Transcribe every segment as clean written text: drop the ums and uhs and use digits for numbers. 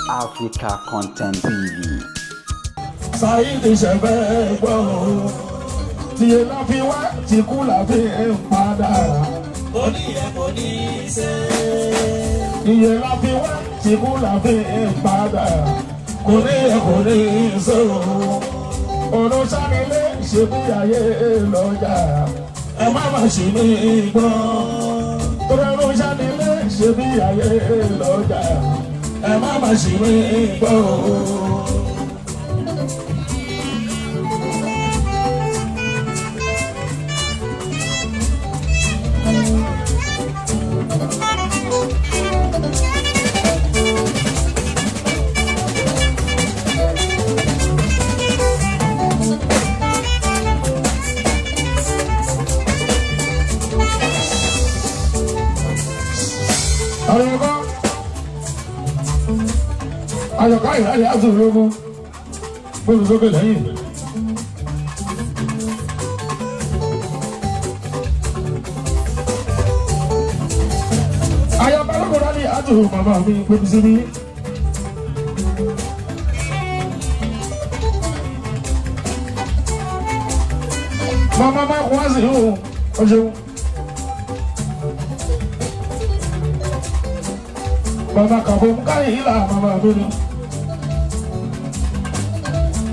Africa Content TV. Saidi ṣẹ̀fẹ̀ gbọ́ tiẹ̀ la fi wá tí kú la fi ń padà. Oníyẹ̀ kò ní í ṣe. Iye la fi wá tí kú la fi ń padà. Kò ní í ṣe o. Ọ̀rọ̀ sanilé ṣe bí ayé lọ́jà. Ẹ má má ṣì mí gbọ́. Ọ̀rọ̀ sanilé ṣe bí ayé lọ́jà. Ẹ má má ṣì mí gbọ́. Ayọ̀ká ìráyè àtúnlógún gbóhùn sókè lẹ́yìn. Ayọ̀ká lóko dání àtúnlò màmá mi gbóhùn síbí. Màmá máa kún wá sí ìhùn ọ̀ṣun. Mama kabo mkai ila mama bini.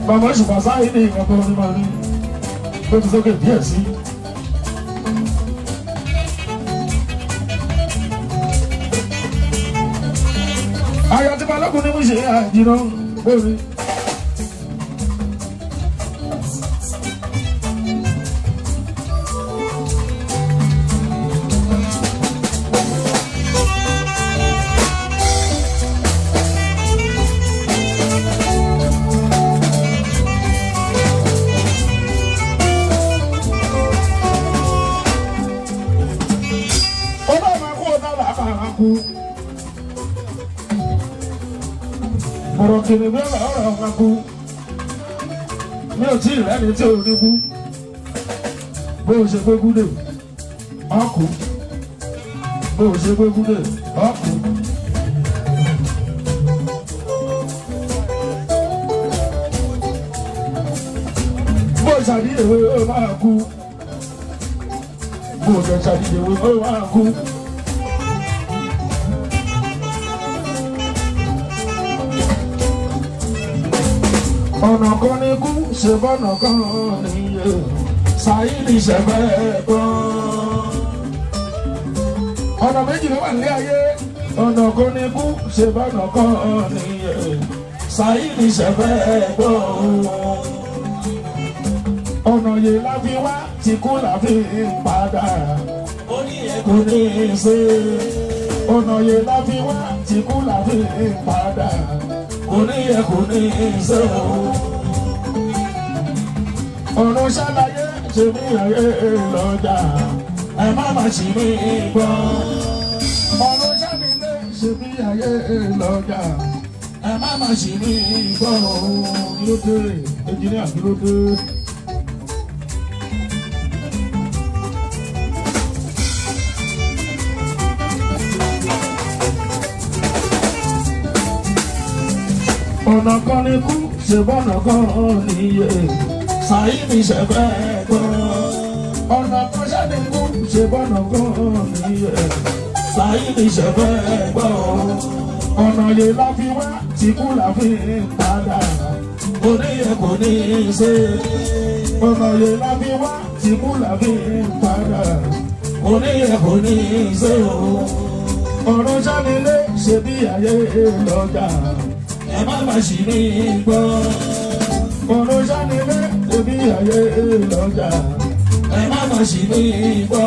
Mama ṣùgbọ́n sáyé ní ìgbàgbọ́ ní ma ní. Ó ti sókè díẹ̀ sí. Ayọ̀ tí balógun ní mú ṣe àjìnà bóri. Ọ̀rọ̀ kìnnì bí ọ̀rọ̀ ọ̀gá kú mi ò tí ì rẹ́ni tí ò ní kú bó o ṣe gbé gúdè ọkù bó o ṣe gbé gúdè ọkù. Bó o ṣàdíyèwé ó máa kú bó o ṣe ṣàdíyèwé ó máa kú. Ọ̀nà kan ní kú ṣe bọ́nà kan níye Saidi ṣẹ̀fẹ̀ gbọ́. Ọ̀nà méjì ló wà ní ayé. Ọ̀nà kan ní kú ṣe bọ́nà kan níye Saidi ṣẹ̀fẹ̀ gbọ́. Ọ̀nà yìí la fi wá tí kú la fi ń padà. Oníyẹ̀ Kò ní í ṣe. Ọ̀nà yìí la fi wá tí kú la fi ń padà. Kò ní í ṣe o. Ọ̀run ṣàlàyé ṣe bí ayé lọ́jà. Ẹ má má ṣì mí gbọ́. Ọ̀run ṣàlàyé ṣe bí ayé lọ́jà. Ẹ má má ṣì mí gbọ́. Kí ló dé? Ẹnjìníà kí ló dé? Ọ̀nà kan ní kú ṣe bọ́nà kan níye Saidi ṣẹ̀fẹ̀ gbọ́. Ọ̀nà kan ṣàdé kú ṣe bọ́nà kan níye Saidi ṣẹ̀fẹ̀ gbọ́. Ọ̀nà yìí la fi wá tí kú la fi ń padà. Oníyẹ̀ kò ní í ṣe. Ọ̀nà yìí la fi wá tí kú la fi ń padà. Oníyẹ̀ kò ní í ṣe o. Ọ̀run ṣànílé ṣe bí ayé lọ́jà. Ẹ má má ṣì mí gbọ́. Ọ̀run ṣànílé ṣe bí ayé lọ́jà. Ẹ má má ṣì mí gbọ́.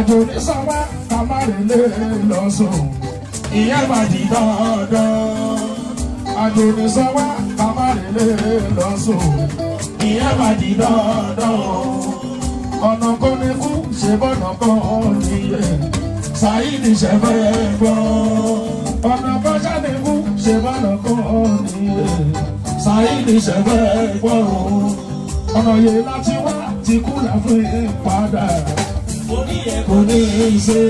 àjò ní sanwó ká má lè lé lọ́sùn ìyẹn má di dandan. àjò ní sanwó ká má lè lé lọ́sùn ìyẹn má di dandan. ọ̀nà kò ní kú ṣe bọ́nà kan nìyẹn Saidi ṣe fẹ́ gbọ́. ọ̀nà kan ṣáde kú ṣe bọ́nà kan nìyẹn Saidi ṣe fẹ́ gbọ́. ọ̀nà yẹn láti wá ti kú láfún padà kò ní í ṣe.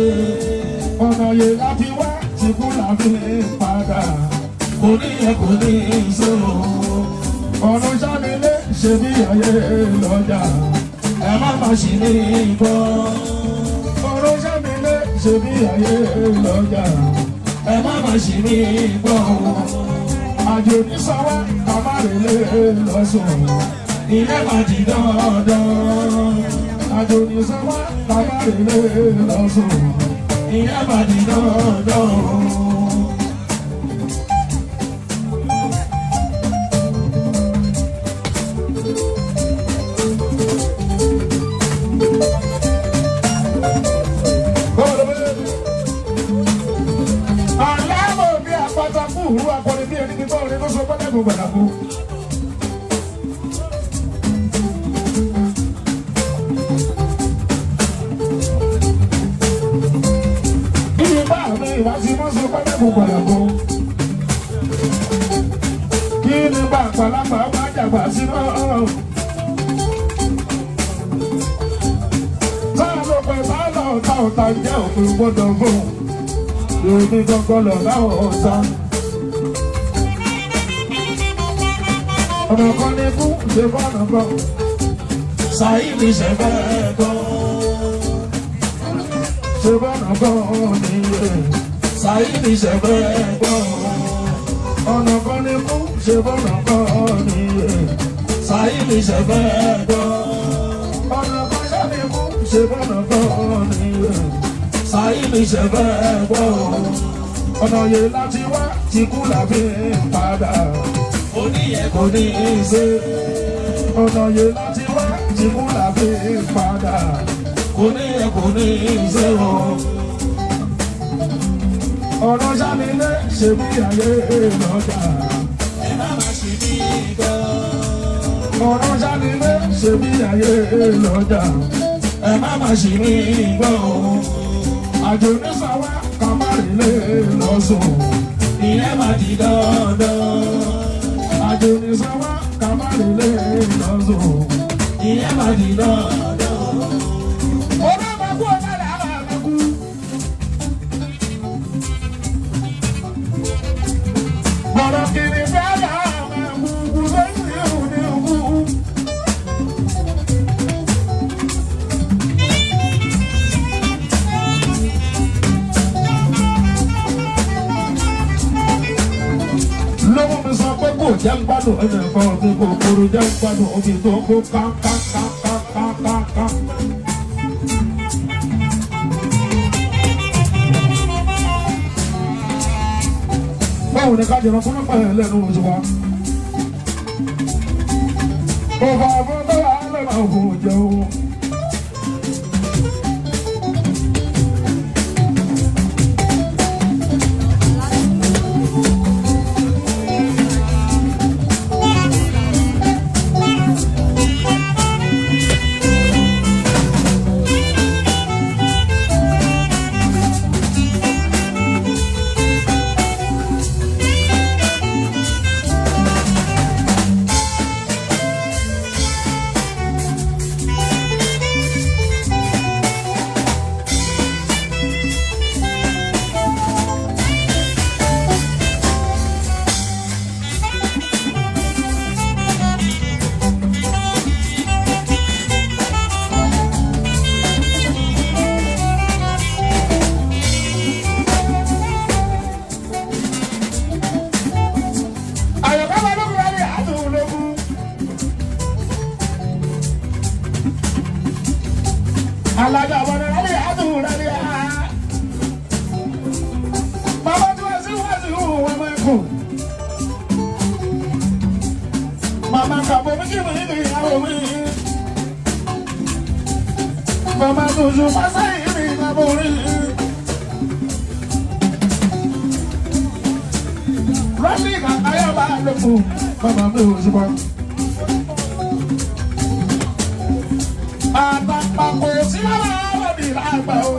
ọ̀nà yẹn láti wá ti kú láfún padà kò ní í ṣe. ọ̀nà ṣánilé ṣe bí ayé lọ́jà ẹ má má ṣì ní gbọ́. ọ̀nà ṣánilé ṣe bí ayé lọ́jà ẹ má má ṣì ní gbọ́. àjò ní sanwó ká má lè lé lọ́sùn ilé má di dandan. àjò ní sanwó ká má lè lé lọ́sùn ilé má di dandan. Akọrin bí ẹni gbígbọ́ orin tó sọ pẹ́lẹ́gùn gbàdàgbò. Iye bá mi ìwá sí mọ́ sọ pẹ́lẹ́gùn gbàdàgbò. Kí ni bá àgbàlagbà bá jàgbà sí náà? Sáà ló pẹ̀ sáà lọ ta ọ̀tá jẹ́ òfin gbọ́dọ̀ fún. Èmi gangan lọ láwọn ọ̀sá. ọ̀nà kan ní kú ṣe bọ́nà kan Saidi ṣe fẹ́ gbọ́. ṣe bọ́nà kan nìyẹn Saidi ṣe fẹ́ gbọ́. ọ̀nà kan ní kú ṣe bọ́nà kan nìyẹn Saidi ṣe fẹ́ gbọ́. ọ̀nà kan ṣe ní kú ṣe bọ́nà kan nìyẹn Saidi ṣe fẹ́ gbọ́. ọ̀nà yẹn láti wá ti kú làbí padà oníyẹ kò ní í ṣe. ọ̀nà yẹn láti wá ti kú làbí padà oníyẹ kò ní í ṣe o. ọ̀nà ṣàlìlé ṣe bí ayé lọ́jà ẹ má má ṣe bí gan. ọ̀nà ṣàlìlé ṣe bí ayé lọ́jà ẹ má má ṣe bí gan. àjò ní sanwó ká má rí lé lọ́sùn ìyẹn má di dandan. àjò ní sanwó ká má lè lé lọ́sùn ìyẹn má di dandan. ọ̀rọ̀ máa kú ọ̀tá là á máa kú. bọ̀dọ̀ kìíní fẹ́ là á máa kú kú lẹ́yìn ìhù ní òkú. lọ́wọ́ mi sọ pé kò jẹ́ ń gbádùn ẹ̀jẹ̀ kan ọ̀gbìn kò kúrò jẹ́ ń gbádùn omi tó kó ká. báwo ni ká jẹrọ fún ọ̀pá ẹ̀ lẹ́nu oṣù wa. ọba àbọ̀dọ̀ alẹ́ máa kò jẹun. alájà bọ̀dọ̀ lálẹ́ àdúrà ní à. bàbá tí wọ́n sí wọn máa kù. màmá kàbọ̀ méjì mi ní ìyàwó mi. màmá tuntun pásá yìí mi náà. borí. Rọ́lì kàkáyọ̀ bá lókun bàbá mi ò ṣùgbọ́n. Àtàpàkò sí lára òbí lágbà o.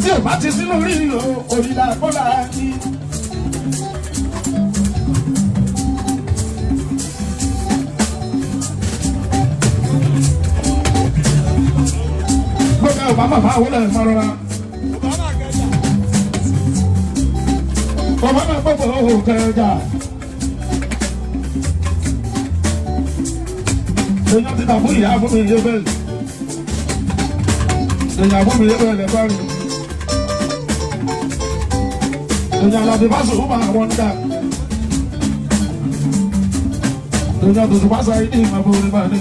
Tí ò bá ti sínú rí o, òrìlà kọ́lá ní. Gbọ́dọ̀ ọ̀bá bàbá àwọn ọ̀lẹ́ ìmọ̀ rọra. Bàbá náà gbọ́dọ̀ ọ̀hún kẹjà. Èèyàn ti dàbú ìyá fún mi yé bẹ́ẹ̀. Èèyàn fún mi yé bẹ́ẹ̀ lẹ́bàá rìn. Èèyàn lọ sí fásitì ó máa wọ́n dà. Èèyàn tó ti fásitì ayé ní ìmọ̀ orí máa ní.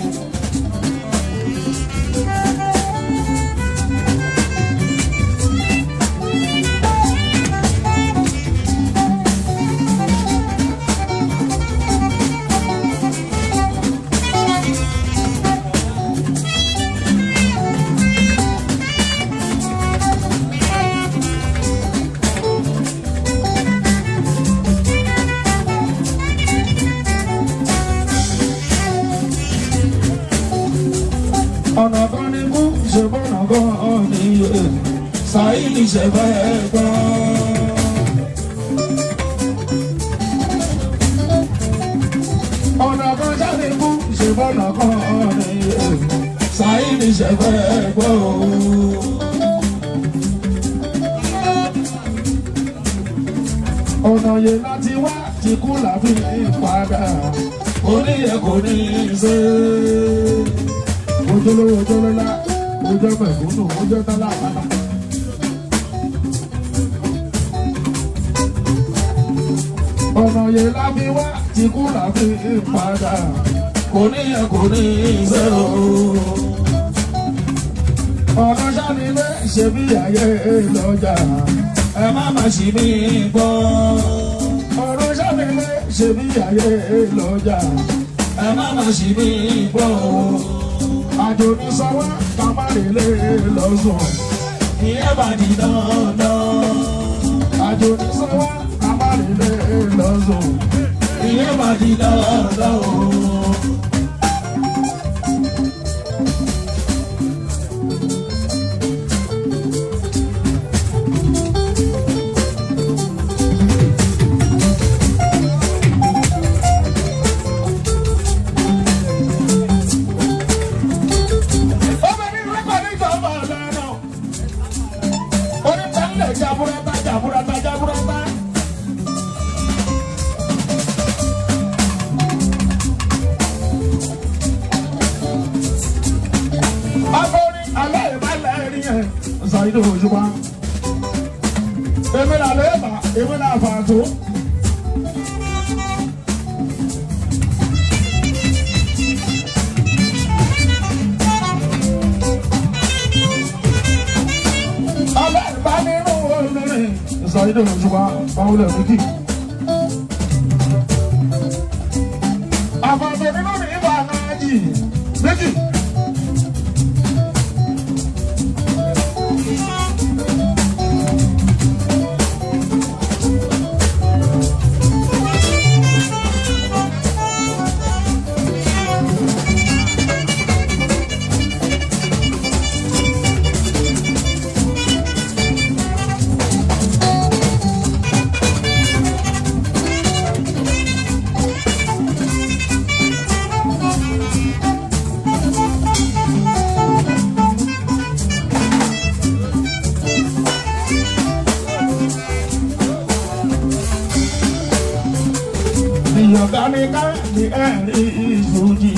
Ọ̀nà kan ní kú ṣe bọ́nà kan ní Saheed ṣe fẹ́ gbọ́. Ọ̀nà kan jáde kú ṣe bọ́nà kan ní Saheed ṣe fẹ́ gbọ́. Ọ̀nà yẹn láti wá ti kú láfi padà oníyẹ kò ní í ṣe. Ojúlówó ojúlọ́lá, ojú mẹ̀kúnnù, ojú tọ́lá àpáta. Ọ̀nà yẹn lábí wá tí kú lábí padà, kò ní yẹ kò ní ìṣe o. Ọ̀nà sánilé ṣe bí ayé lọ́jà, ẹ má má ṣì mí gbọ́. Ọ̀nà sánilé ṣe bí ayé lọ́jà, ẹ má má ṣì mí gbọ́. Àjò ní sanwó kàmárìlé lọ́sùn, ìyẹn bá di dandan. Àjò ní sanwó kàmárìlé lọ́sùn, ìyẹn bá di dandan o. Saheed Òṣùpá èmi là lẹ́ẹ̀bà èmi là fàtó. Ọlọ́ọ̀bá nínú olórin Saheed Òṣùpá Paulẹ̀ Miki. Àfàtó nínú ní ìbá náà jì méjì. Ìyọ̀gáníká ni ẹ̀rí ìfújì,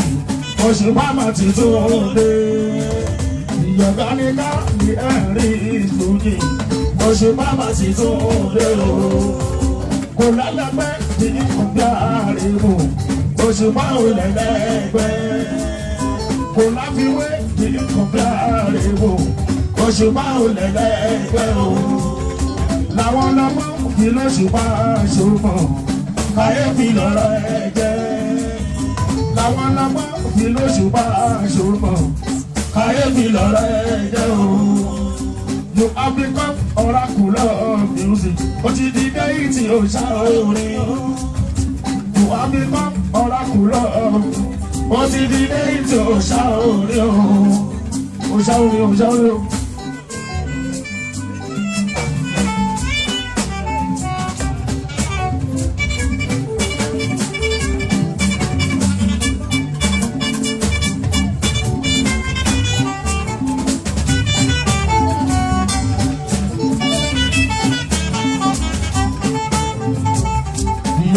Òṣùpá mà ti tó dé. Ìyọ̀gáníká ni ẹ̀rí ìfújì, Òṣùpá mà ti tó dé o. Kò lẹ́lẹ́gbẹ́ tí kò gbé àríwò, Òṣùpá ò lẹ́lẹ́gbẹ́. Kò láfiwé tí kò gbé àríwò, Òṣùpá ò lẹ́lẹ́gbẹ́ o. Làwọn ọlọ́mọ fi lóṣùpá ṣòfò. Kàyéfì lọ́rọ̀ ẹ jẹ́, làwọn ọlọ́gbọ́n fi lóṣù bá aṣọ mọ̀ káyéfì lọ́rọ̀ ẹ̀jẹ̀ o. You have become oracle of music. Ó ti di déètì òòṣà orin. You have become oracle of. Ó ti di déètì òòṣà orin o. Òòṣà orin, òòṣà orin o.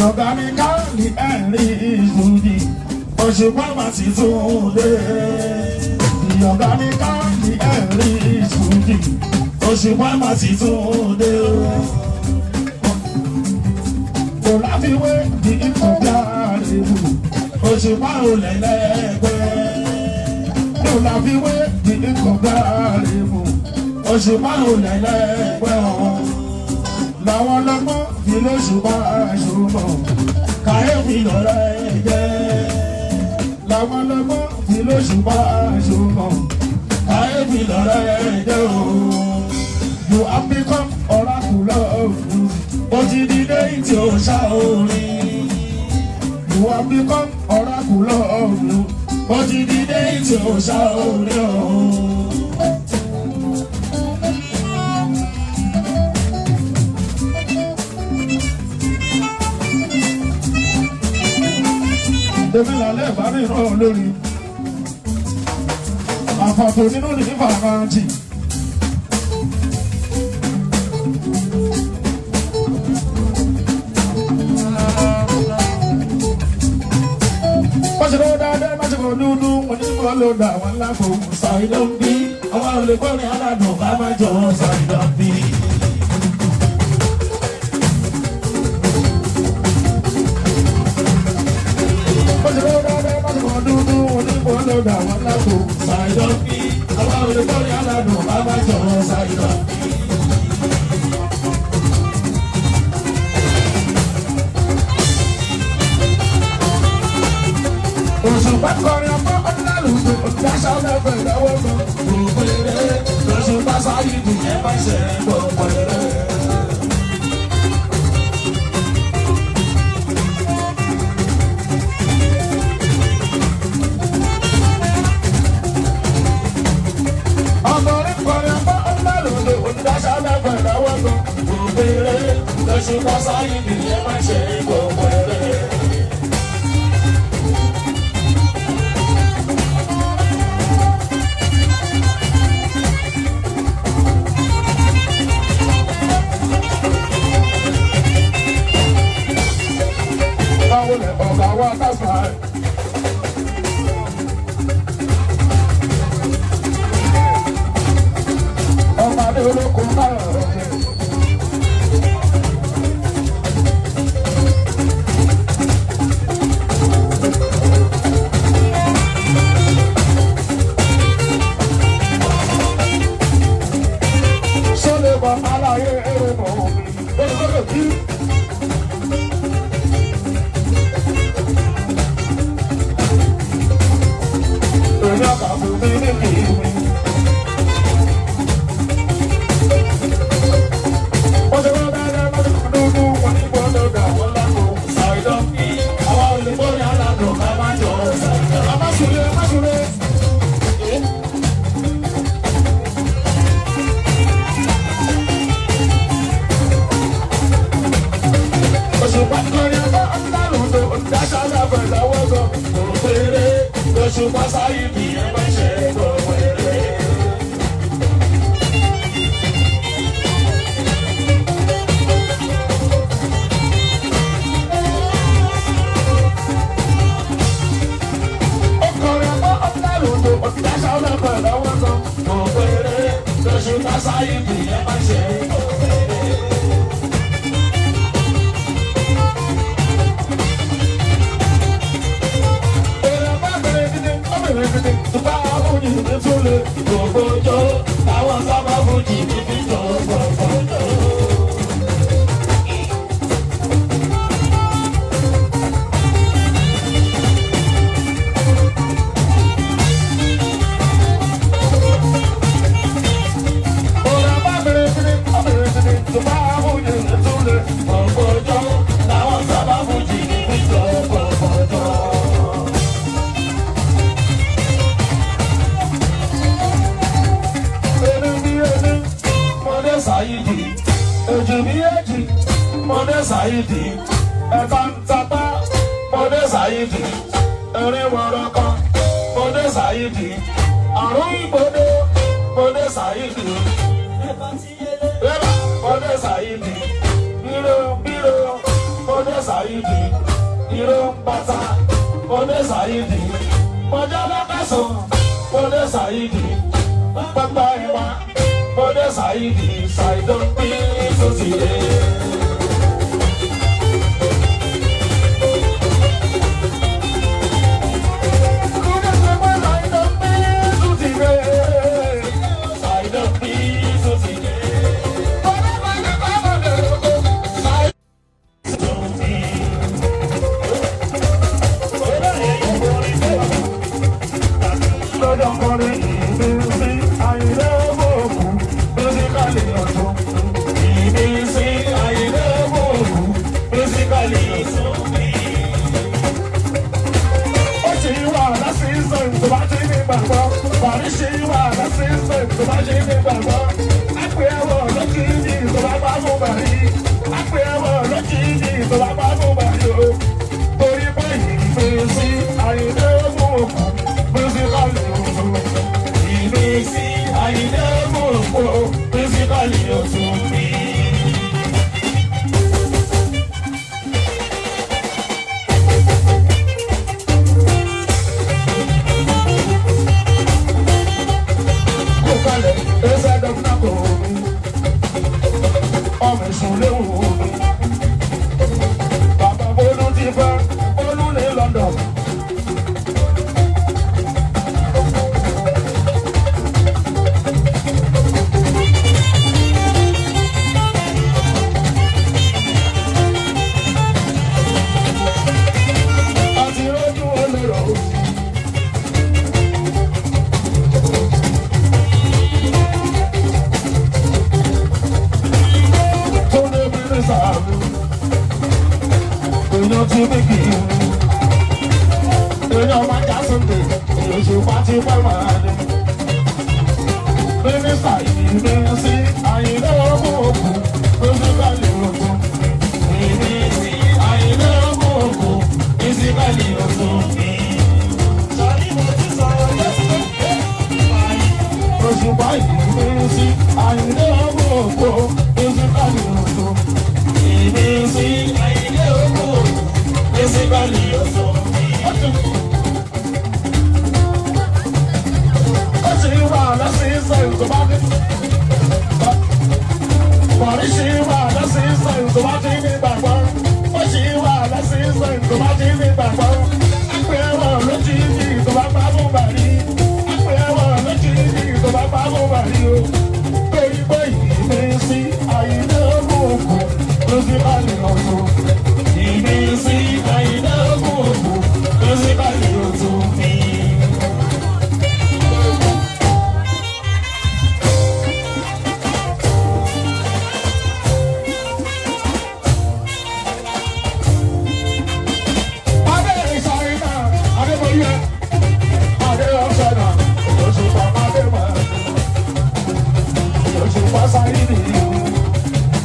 Ọ̀gá mi ká ní ẹ̀rí ìfúnjì, òṣùpá mà ti tún dé. Ọ̀gá mi ká ní ẹ̀rí ìfúnjì, òṣùpá mà ti tún dé. Kò láfiwé ní ìkọ̀bíà rèébù, òṣùpá ò lẹ́lẹ́gbẹ́. Kò láfiwé ní ìkọ̀bíà rèébù, òṣùpá ò lẹ́lẹ́gbẹ́ ọ̀hún. Làwọn ọlọ́gbọ́n fi lóṣùpá àṣùmọ̀ káyéfì lọ́rọ̀ ẹ̀jẹ̀. Làwọn ọlọ́gbọ́n fi lóṣùpá àṣùmọ̀ káyéfì lọ́rọ̀ ẹ̀jẹ̀ o. You have become oracle of music. Ó ti di déètì òòṣà orin. You have become oracle of music. Ó ti di déètì òòṣà orin o. Èmi lálẹ́ ìbára ìran olórí. Àfàtò nínú ní fàrántì. Pọ́sìlò dáadáa lásìkò dúdú, mo ní kọ́ ló dà wọ́n lápò. Ṣàìdán bí àwọn olùkọ́ni aládùn bá máa jọ ṣàìdán bí. Lọ́dà wọn lágbo ṣàìdán bí àwọn olùkọ́ni aládùn bá máa jọ ṣàìdán bí. Òṣùpá kọrin ọmọ ọdúnlálùgbò ọdúnláṣà ọlọ́gbọ̀n ìdáwọ́ kan. Gbogbo eré lọ́ṣùpá sáyé dùn ẹ̀ bá ṣe gbogbo eré. Lọ́ṣùpá sáyé dùn ẹ̀ bá ṣe gbogbo eré. Báwo lè ọ̀gá wa kásá ẹ̀? Ọba ní olókùn náà rẹ̀. Lọ́ṣùpá sáyé bí ẹ bá ṣe gbogbo eré. Ọkùnrin ọmọ ọ̀dàlùdò ọ̀dàṣà ọlọ́pàá lọ́wọ́ kan gbogbo eré. Lọ́ṣùpá sáyé bí ẹ bá ṣe gbogbo eré. Tuba fújì ní túlẹ̀ gbogbo jọ, àwọn sábà fújì ní fíjọ gbogbo jọ. Saidi, ẹ̀fọn tapá, Mọdé Saidi, ẹ̀rín wọ̀rọ̀kọ, Mọdé Saidi, àrùn ìgbòdo, Mọdé Saidi, ẹ̀bà Mọdé Saidi, bírò, Mọdé Saidi, ìró bàtà, Mọdé Saidi, mọ̀já lọ́kàsán, Mọdé Saidi, pápá ẹ̀wà, Mọdé Saidi, Saidon bí sọ́sì ẹ̀.